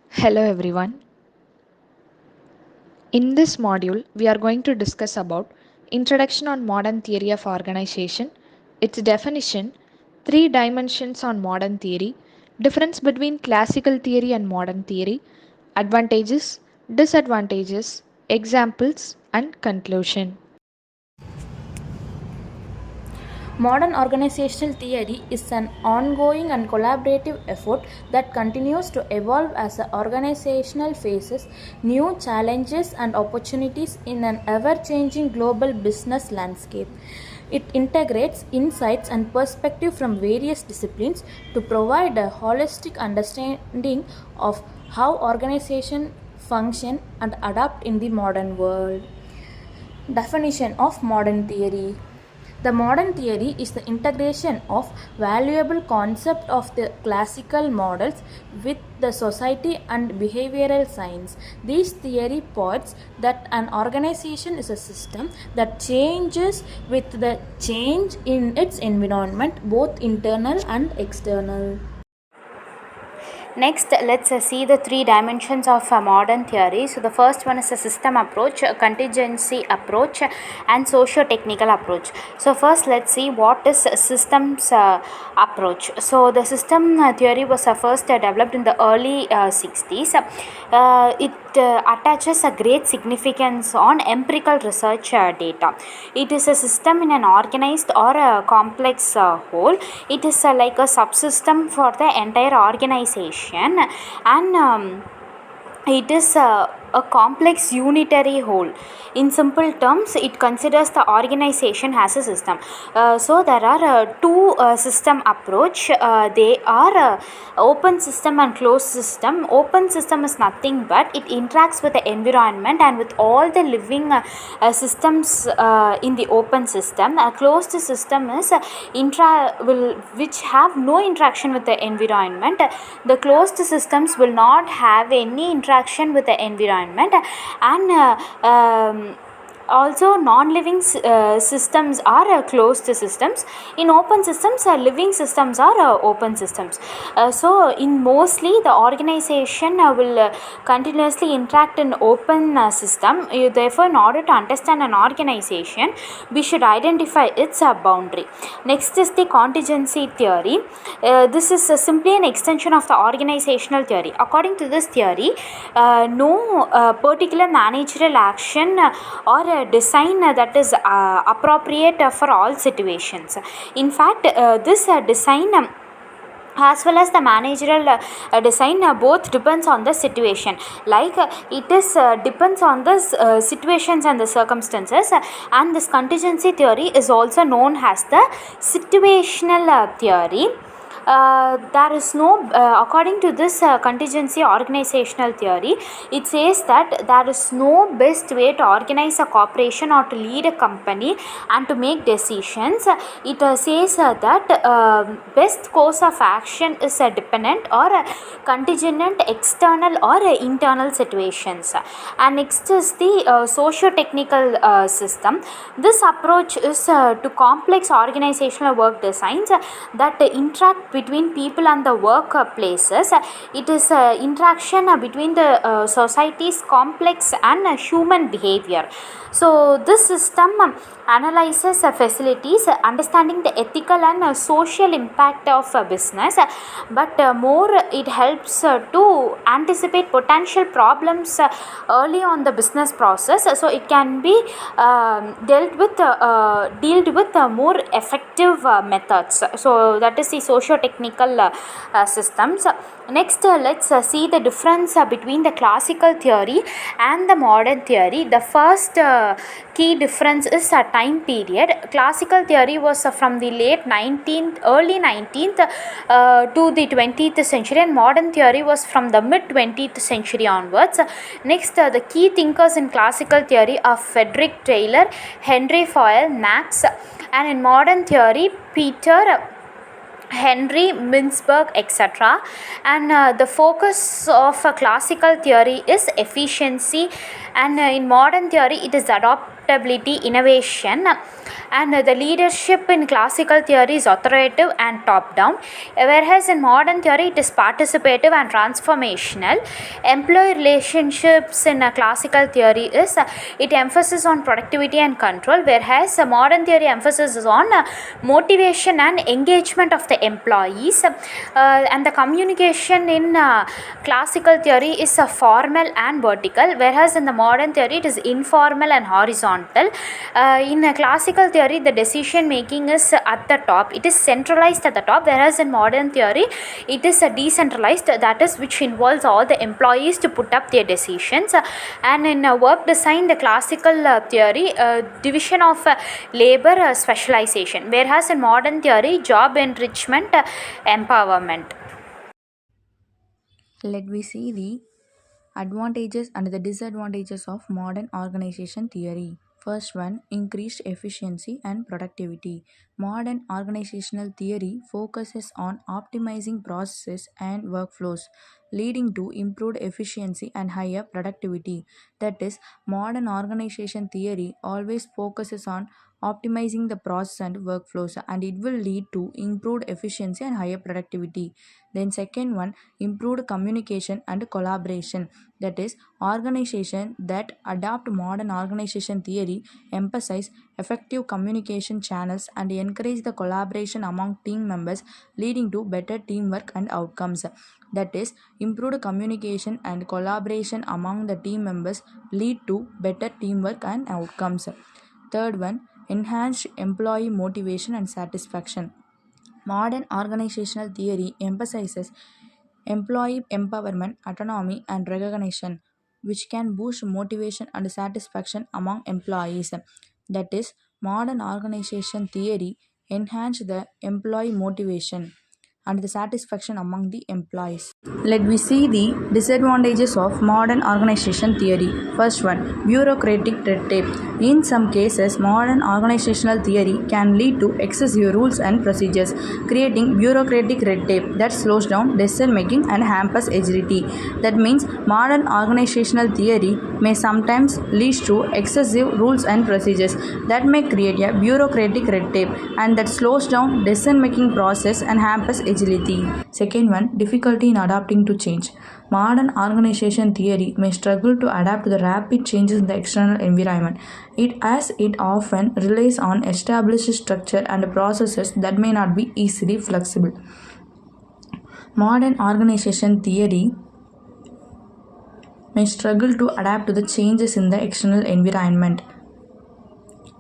Hello everyone. In this module, we are going to discuss about Introduction on Modern Theory of Organization, its definition, three dimensions on modern theory, difference between classical theory and modern theory, advantages, disadvantages, examples, and conclusion. Modern organizational theory is an ongoing and collaborative effort that continues to evolve as the organizational faces new challenges and opportunities in an ever changing global business landscape. It integrates insights and perspective from various disciplines to provide a holistic understanding of how organizations function and adapt in the modern world. Definition of modern theory. The modern theory is the integration of valuable concept of the classical models with the society and behavioral science. This theory points that an organization is a system that changes with the change in its environment, both internal and external. Next, let's see the three dimensions of modern theory. So, the first one is a system approach, a contingency approach, and socio-technical approach. So, first, let's see what is systems approach. So, the system theory was first developed in the early 60s. It attaches a great significance on empirical research data. It is a system in an organized or a complex whole. It is like a subsystem for the entire organization, and it is a complex unitary whole. In simple terms, it considers the organization as a system. So there are two system approach. They are open system and closed system. Open system is nothing but it interacts with the environment and with all the living systems in the open system. A closed system is which have no interaction with the environment. The closed systems will not have any interaction with the environment, and also non-living systems are closed systems. In open systems, living systems are open systems. So in mostly the organization will continuously interact in open system. Therefore, in order to understand an organization, we should identify its boundary. Next is the contingency theory. This is simply an extension of the organizational theory. According to this theory, no particular managerial action or design that is appropriate for all situations. In fact, this design as well as the managerial design both depends on the situation, like it is depends on the situations and the circumstances, and this contingency theory is also known as the situational theory. There is no according to this contingency organizational theory, it says that there is no best way to organize a corporation or to lead a company and to make decisions. It says that best course of action is dependent or contingent external or internal situations. And next is the socio-technical system. This approach is to complex organizational work designs that interact between people and the workplaces. It is interaction between the society's complex and human behavior. So this system analyzes facilities, understanding the ethical and social impact of a business, but more it helps to anticipate potential problems early on the business process, so it can be dealt with more effective methods. So that is the socio-technical systems. Next, let's see the difference between the classical theory and the modern theory. The first key difference is a time period. Classical theory was from the late 19th, early 19th to the 20th century, and modern theory was from the mid 20th century onwards. Next, the key thinkers in classical theory are Frederick Taylor, Henry Fayol, Marx, and in modern theory, Peter Henry Mintzberg, etc. And the focus of classical theory is efficiency, and in modern theory it is adaptability, innovation, and the leadership in classical theory is authoritative and top down, whereas in modern theory it is participative and transformational. Employee relationships in a classical theory is it emphasis on productivity and control, whereas modern theory emphasizes on motivation and engagement of the employees. And the communication in classical theory is formal and vertical, whereas in the modern theory it is informal and horizontal. In classical theory the decision making is at the top, it is centralized at the top, whereas in modern theory it is decentralized, that is which involves all the employees to put up their decisions. And in work design, the classical theory division of labor specialization, whereas in modern theory job enrichment, empowerment. Let we see the advantages and the disadvantages of modern organization theory. First one, increased efficiency and productivity. Modern organizational theory focuses on optimizing processes and workflows, leading to improved efficiency and higher productivity. That is, modern organization theory always focuses on optimizing the process and workflows, and it will lead to improved efficiency and higher productivity. Then second one, improved communication and collaboration. That is, organization that adopt modern organization theory emphasize effective communication channels and encourage the collaboration among team members, leading to better teamwork and outcomes. That is, improved communication and collaboration among the team members lead to better teamwork and outcomes. Third one, enhanced employee motivation and satisfaction. Modern organizational theory emphasizes employee empowerment, autonomy, and recognition, which can boost motivation and satisfaction among employees. That is, modern organization theory enhance the employee motivation and the satisfaction among the employees. Let we see the disadvantages of modern organization theory. First one, bureaucratic red tape. In some cases, modern organizational theory can lead to excessive rules and procedures, creating bureaucratic red tape that slows down decision making and hampers agility. That means modern organizational theory may sometimes lead to excessive rules and procedures that may create a bureaucratic red tape and that slows down decision making process and hampers agility. Second one, difficulty in adapting to change. Modern organization theory may struggle to adapt to the rapid changes in the external environment. It often relies on established structure and processes that may not be easily flexible. Modern organization theory may struggle to adapt to the changes in the external environment.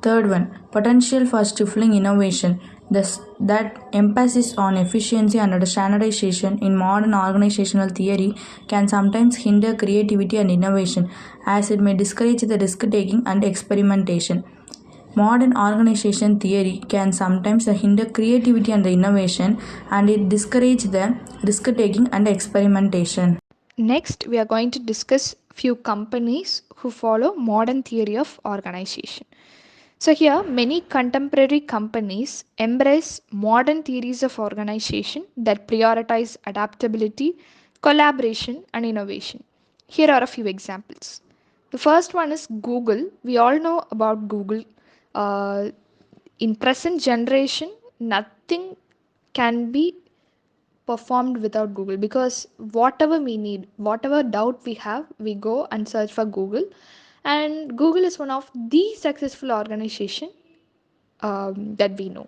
Third one, potential for stifling innovation. That emphasis on efficiency and standardization in modern organizational theory can sometimes hinder creativity and innovation, as it may discourage the risk taking and experimentation. Modern organization theory can sometimes hinder creativity and the innovation, and it discourages the risk taking and experimentation. Next, we are going to discuss few companies who follow modern theory of organization. So here, many contemporary companies embrace modern theories of organization that prioritize adaptability, collaboration, and innovation. Here are a few examples. The first one is Google. We all know about Google. Uh, in present generation, nothing can be performed without Google, because whatever we need, whatever doubt we have, we go and search for Google. And Google is one of the successful organization that we know.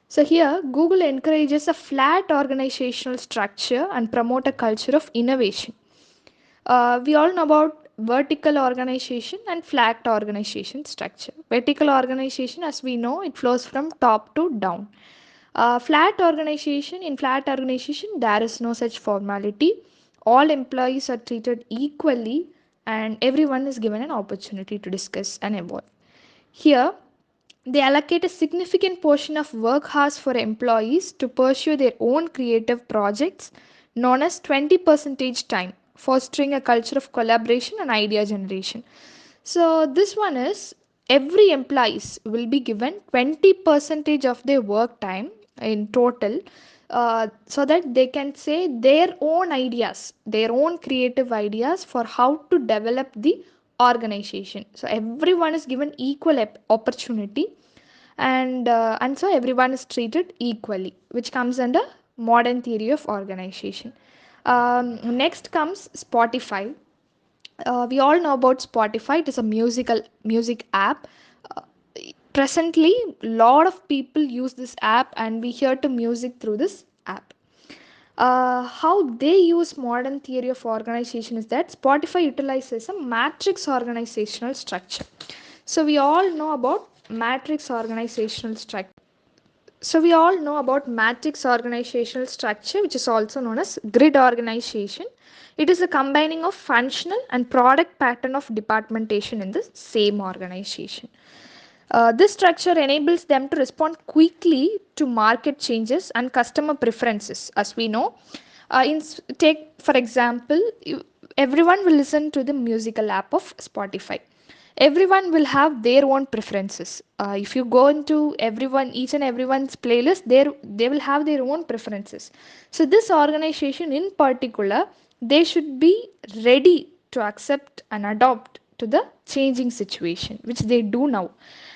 So here, Google encourages a flat organizational structure and promote a culture of innovation. We all know about vertical organization and flat organization structure. Vertical organization, as we know, it flows from top to down. In flat organization, there is no such formality. All employees are treated equally, and everyone is given an opportunity to discuss and evolve. Here, they allocate a significant portion of work hours for employees to pursue their own creative projects, known as 20% time, fostering a culture of collaboration and idea generation. So this one is, every employees will be given 20% of their work time in total, so that they can say their own ideas, their own creative ideas for how to develop the organization. So everyone is given equal opportunity, and so everyone is treated equally, which comes under modern theory of organization. Next comes Spotify. We all know about Spotify. It is a music app. Uh, Presently, a lot of people use this app, and we hear to music through this app. How they use modern theory of organization is that Spotify utilizes a matrix organizational structure. So we all know about matrix organizational structure. So we all know about matrix organizational structure, which is also known as grid organization. It is a combining of functional and product pattern of departmentation in the same organization. This structure enables them to respond quickly to market changes and customer preferences. As we know, take for example, everyone will listen to the musical app of Spotify. Everyone will have their own preferences. If you go into each and everyone's playlist, they will have their own preferences. So this organization in particular, they should be ready to accept and adopt to the changing situation, which they do now,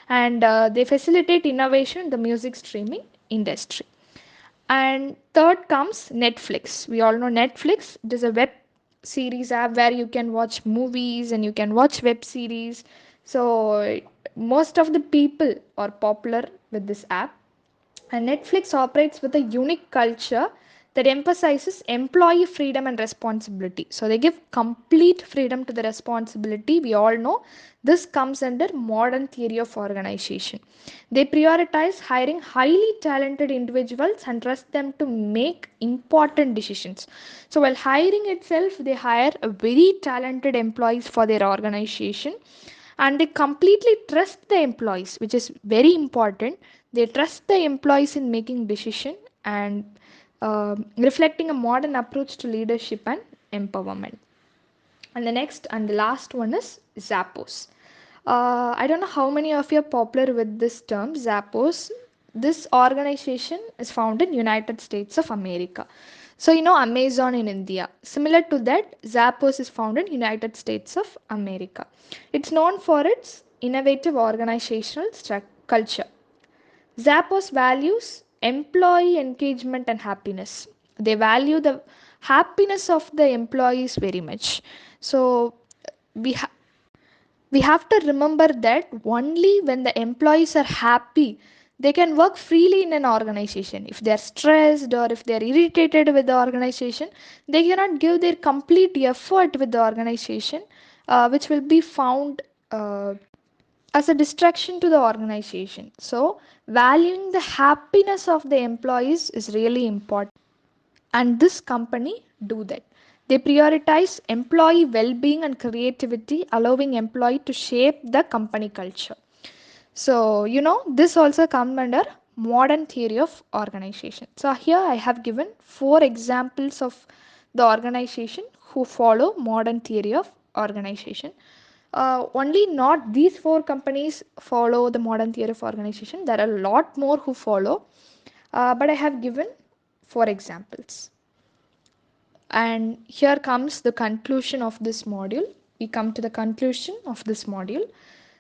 and they facilitate innovation in the music streaming industry. And third comes Netflix. We all know Netflix. It is a web series app where you can watch movies and you can watch web series. So most of the people are popular with this app. And Netflix operates with a unique culture that emphasizes employee freedom and responsibility. So they give complete freedom to the responsibility. We all know this comes under modern theory of organization. They prioritize hiring highly talented individuals and trust them to make important decisions. So while hiring itself, they hire a very talented employees for their organization, and they completely trust the employees, which is very important. They trust the employees in making decision, and reflecting a modern approach to leadership and empowerment. And the next and the last one is Zappos. I don't know how many of you are popular with this term, Zappos. This organization is found in United States of America. So you know Amazon in India. Similar to that, Zappos is found in United States of America. It's known for its innovative organizational culture. Zappos values employee engagement and happiness. They value the happiness of the employees very much. So we ha- we have to remember that only when the employees are happy, they can work freely in an organization. If they are stressed or if they are irritated with the organization, they cannot give their complete effort with the organization, which will be found as a distraction to the organization. So, valuing the happiness of the employees is really important, and this company do that. They prioritize employee well-being and creativity, allowing employee to shape the company culture. So, you know, this also comes under modern theory of organization. So, here I have given four examples of the organization who follow modern theory of organization. Only not these four companies follow the modern theory of organization. There are a lot more who follow, but I have given four examples. And here comes the conclusion of this module. We come to the conclusion of this module.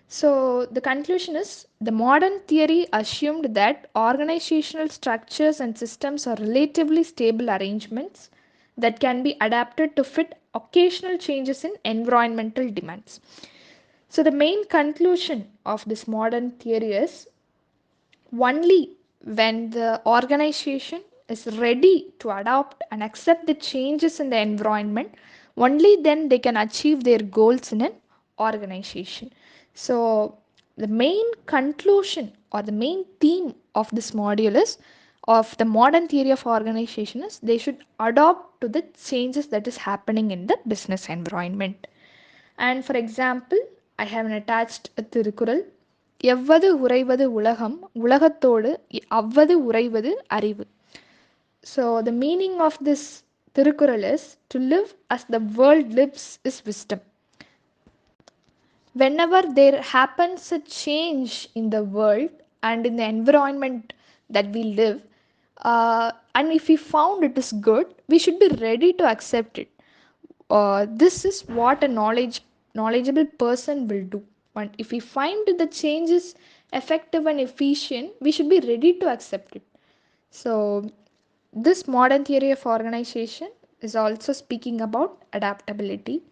So, the conclusion is the modern theory assumed that organizational structures and systems are relatively stable arrangements that can be adapted to fit occasional changes in environmental demands. So, the main conclusion of this modern theory is only when the organization is ready to adopt and accept the changes in the environment, only then they can achieve their goals in an organization. So, the main conclusion or the main theme of this module is of the modern theory of organization is they should adopt to the changes that is happening in the business environment. And for example, I have attached a Thirukkural. எவ்வது உறைவது உலகம் உலகத்தோடு அவ்வது உறைவது அறிவு. So the meaning of this Thirukkural is to live as the world lives is wisdom. Whenever there happens a change in the world and in the environment that we live, and if we found it is good, we should be ready to accept it. This is what a knowledge knowledgeable person will do. And if we find the change is effective and efficient, we should be ready to accept it. So, this modern theory of organization is also speaking about adaptability.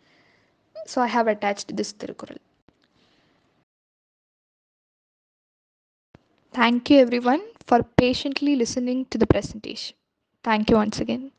So, I have attached this Tirukural. Thank you everyone for patiently listening to the presentation. Thank you once again.